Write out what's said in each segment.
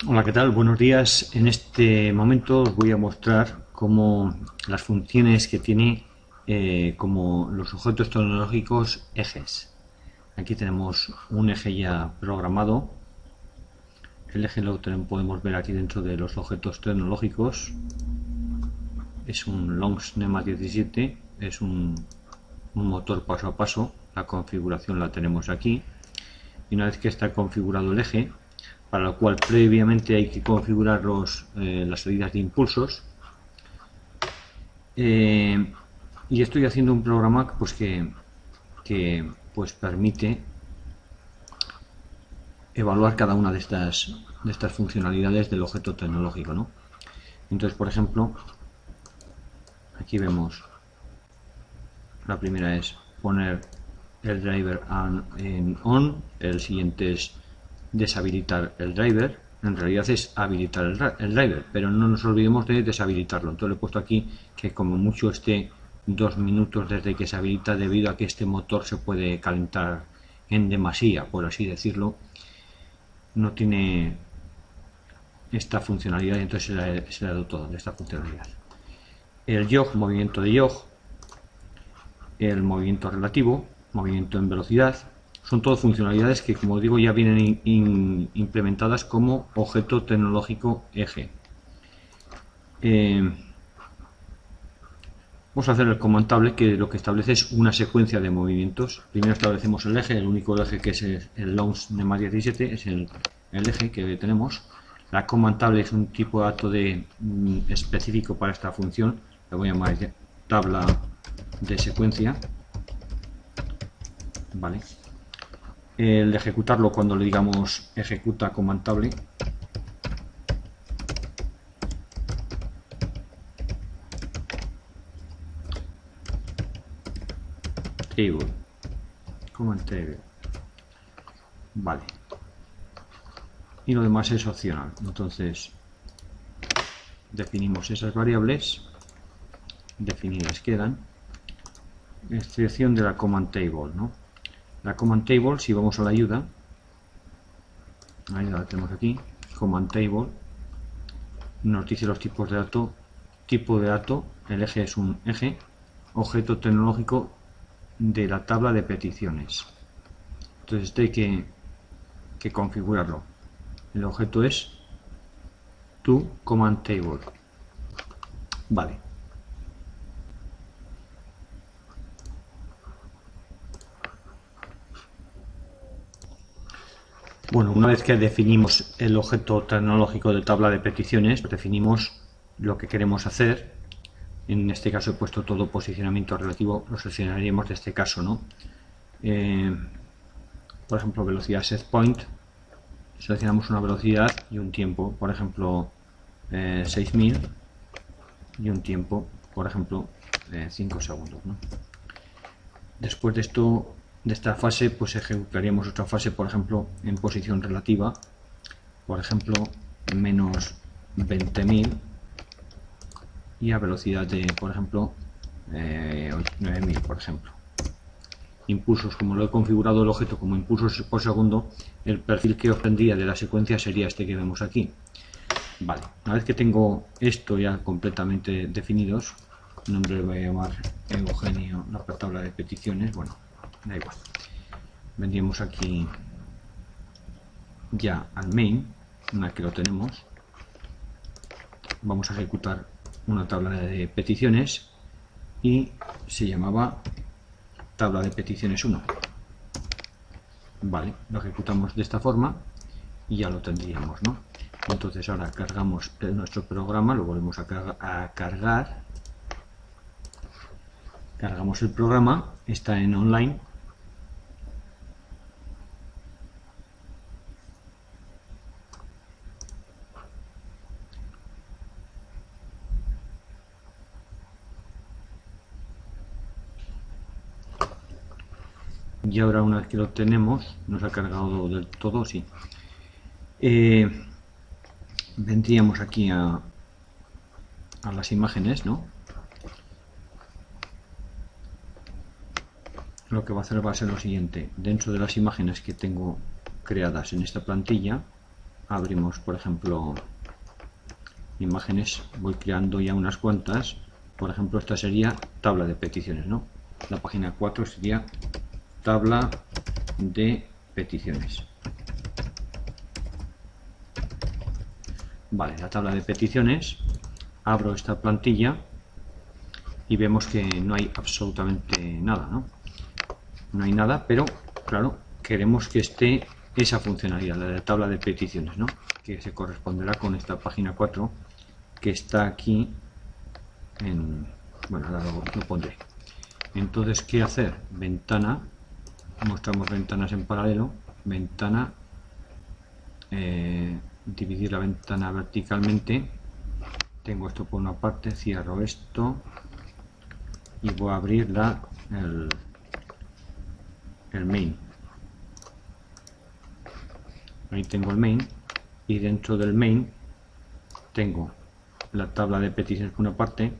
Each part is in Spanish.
Hola, ¿qué tal? Buenos días. En este momento os voy a mostrar cómo las funciones que tiene como los objetos tecnológicos ejes. Aquí tenemos un eje ya programado. El eje lo podemos ver aquí dentro de los objetos tecnológicos. Es un Longs NEMA 17, es un motor paso a paso. La configuración la tenemos aquí. Y una vez que está configurado el eje, para lo cual previamente hay que configurar las salidas de impulsos. Y estoy haciendo un programa pues que pues permite evaluar cada una de estas funcionalidades del objeto tecnológico, ¿no? Entonces, por ejemplo, aquí vemos la primera es poner el driver en on, el siguiente es deshabilitar el driver. En realidad es habilitar el driver, pero no nos olvidemos de deshabilitarlo. Entonces le he puesto aquí que como mucho esté 2 minutos desde que se habilita, debido a que este motor se puede calentar en demasía, por así decirlo. No tiene esta funcionalidad, y entonces se le ha dado todo de esta funcionalidad. El jog, movimiento de jog, el movimiento relativo, movimiento en velocidad, son todas funcionalidades que, como digo, ya vienen implementadas como objeto tecnológico eje. Vamos a hacer el comandable, que lo que establece es una secuencia de movimientos. Primero establecemos el eje, el único eje que es el Longs NEMA 17, es el eje que tenemos. La comandable es un tipo de dato específico para esta función, le voy a llamar tabla de secuencia. Vale. El de ejecutarlo, cuando le digamos ejecuta comandable, table, command table, vale, y lo demás es opcional. Entonces definimos esas variables definidas, quedan excepción de la command table, ¿no? La command table, si vamos a la ayuda, ahí la tenemos aquí, command table, nos dice los tipos de dato. Tipo de dato, el eje es un eje, objeto tecnológico de la tabla de peticiones. Entonces esto hay que configurarlo. El objeto es to command table. Vale. Bueno, una vez que definimos el objeto tecnológico de tabla de peticiones, definimos lo que queremos hacer. En este caso he puesto todo posicionamiento relativo, lo seleccionaríamos de este caso, ¿no? Por ejemplo, velocidad set point, seleccionamos una velocidad y un tiempo, por ejemplo, 6000, y un tiempo, por ejemplo, 5 segundos, ¿no? Después de esto, de esta fase, pues ejecutaríamos otra fase, por ejemplo, en posición relativa, por ejemplo, menos 20.000, y a velocidad de, por ejemplo, 9000, por ejemplo. Impulsos, como lo he configurado el objeto como impulsos por segundo, el perfil que obtendría de la secuencia sería este que vemos aquí. Vale, una vez que tengo esto ya completamente definidos, el nombre le voy a llamar Eugenio, la tabla de peticiones, bueno, da igual. Vendríamos aquí ya al main, una que lo tenemos. Vamos a ejecutar una tabla de peticiones y se llamaba tabla de peticiones 1. Vale, lo ejecutamos de esta forma y ya lo tendríamos, ¿no? Entonces ahora cargamos nuestro programa, lo volvemos a cargar, cargamos el programa, está en online. Y ahora, una vez que lo tenemos, nos ha cargado del todo, sí. Vendríamos aquí a las imágenes, ¿no? Lo que va a hacer va a ser lo siguiente: dentro de las imágenes que tengo creadas en esta plantilla, abrimos, por ejemplo, imágenes, voy creando ya unas cuantas. Por ejemplo, esta sería tabla de peticiones, ¿no? La página 4 sería tabla de peticiones. Vale, la tabla de peticiones, abro esta plantilla y vemos que no hay absolutamente nada, ¿no? No hay nada, pero claro, queremos que esté esa funcionalidad, la de tabla de peticiones, ¿no? Que se corresponderá con esta página 4 que está aquí en... Bueno, ahora lo pondré. Entonces, ¿qué hacer? Ventana, mostramos ventanas en paralelo, ventana, dividir la ventana verticalmente, tengo esto por una parte, cierro esto y voy a abrir el main. Ahí tengo el main y dentro del main tengo la tabla de peticiones por una parte,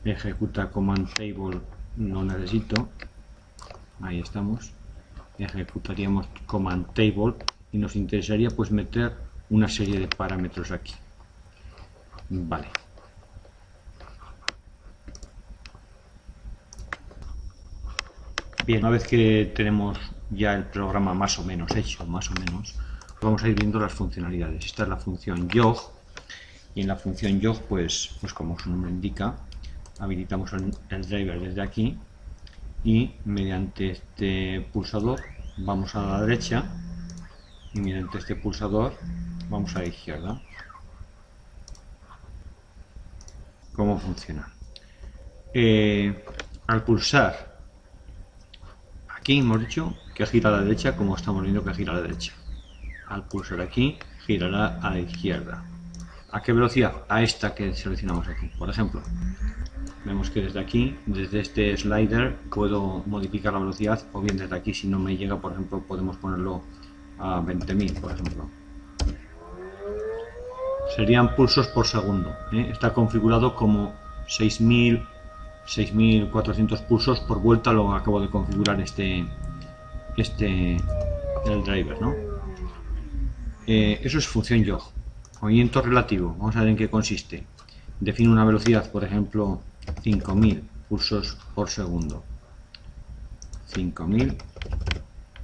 ejecuta command table, no necesito, ahí estamos, ejecutaríamos command table y nos interesaría pues meter una serie de parámetros aquí. Vale. Bien, una vez que tenemos ya el programa más o menos hecho, vamos a ir viendo las funcionalidades. Esta es la función jog y en la función jog pues como su nombre indica, habilitamos el driver desde aquí y mediante este pulsador vamos a la derecha y mediante este pulsador vamos a la izquierda. ¿Cómo funciona? Al pulsar aquí hemos dicho que gira a la derecha, como estamos viendo que gira a la derecha. Al pulsar aquí girará a la izquierda. ¿A qué velocidad? A esta que seleccionamos aquí. Por ejemplo, vemos que desde aquí, desde este slider, puedo modificar la velocidad, o bien desde aquí, si no me llega, por ejemplo, podemos ponerlo a 20.000, por ejemplo. Serían pulsos por segundo, ¿eh? Está configurado como 6.400 pulsos por vuelta, lo acabo de configurar el driver, ¿no? Eso es función jog. Movimiento relativo, vamos a ver en qué consiste. Define una velocidad, por ejemplo, 5.000 pulsos por segundo. 5.000,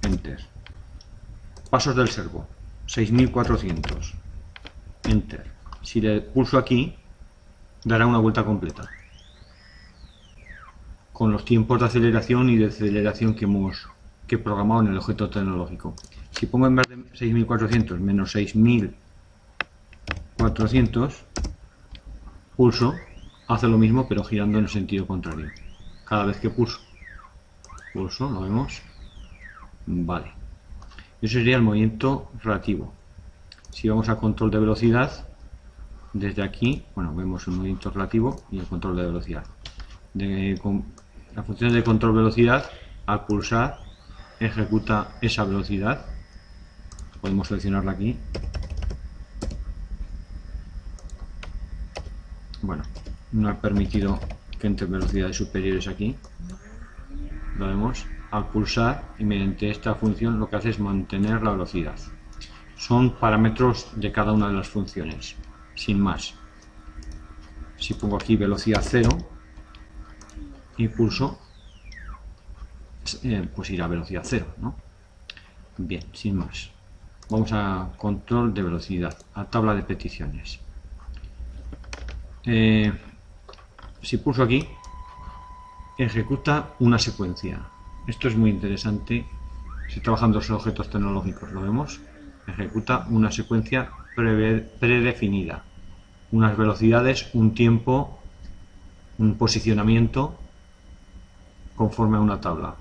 enter. Pasos del servo, 6.400, enter. Si le pulso aquí, dará una vuelta completa, con los tiempos de aceleración y deceleración que hemos programado en el objeto tecnológico. Si pongo en vez de 6.400 menos 6.400, pulso, hace lo mismo pero girando en el sentido contrario. Cada vez que pulso, lo vemos. Vale. Eso sería el movimiento relativo. Si vamos a control de velocidad, desde aquí, bueno, vemos el movimiento relativo y el control de velocidad. La función de control de velocidad, al pulsar, ejecuta esa velocidad. Podemos seleccionarla aquí. Bueno, no ha permitido que entre velocidades superiores aquí. Lo vemos. Al pulsar y mediante esta función lo que hace es mantener la velocidad. Son parámetros de cada una de las funciones, sin más. Si pongo aquí velocidad 0 y pulso, pues irá a velocidad 0, ¿no? Bien, sin más. Vamos a control de velocidad, a tabla de peticiones. Si pulso aquí, ejecuta una secuencia. Esto es muy interesante. Si trabajando los objetos tecnológicos, lo vemos. Ejecuta una secuencia predefinida. Unas velocidades, un tiempo, un posicionamiento conforme a una tabla.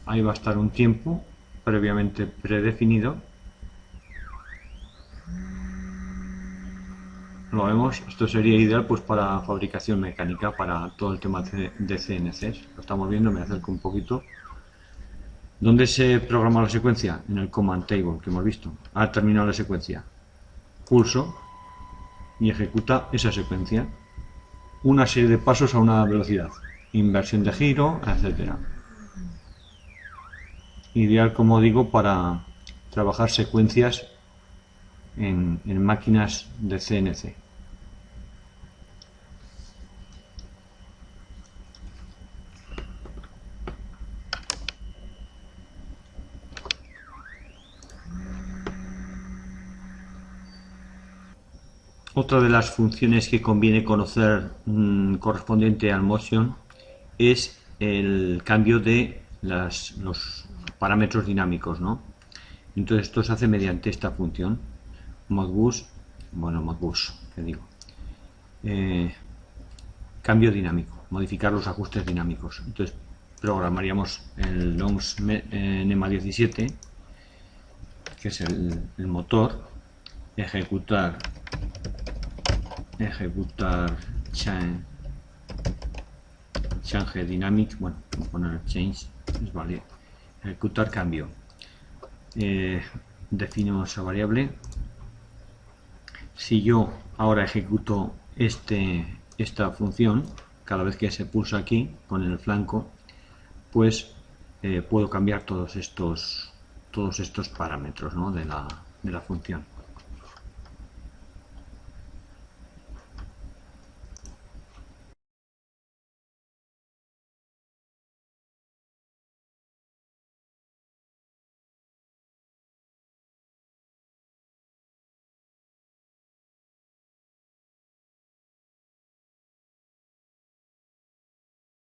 Ahí va a estar un tiempo previamente predefinido. Lo vemos, esto sería ideal pues para fabricación mecánica, para todo el tema de CNCs. Lo estamos viendo, me acerco un poquito. ¿Dónde se programa la secuencia? En el command table que hemos visto. Al terminar la secuencia, pulso y ejecuta esa secuencia. Una serie de pasos a una velocidad, inversión de giro, etcétera. Ideal, como digo, para trabajar secuencias en máquinas de CNC. Otra de las funciones que conviene conocer correspondiente al motion es el cambio de los parámetros dinámicos, ¿no? Entonces esto se hace mediante esta función modbus, ¿qué digo? Cambio dinámico, modificar los ajustes dinámicos. Entonces programaríamos el LOMS NEMA 17, que es el motor, ejecutar change dynamic, bueno, vamos a poner change, pues vale, ejecutar cambio. Definimos esa variable. Si yo ahora ejecuto esta función, cada vez que se pulsa aquí con el flanco, pues puedo cambiar todos estos parámetros, ¿no?, de la función.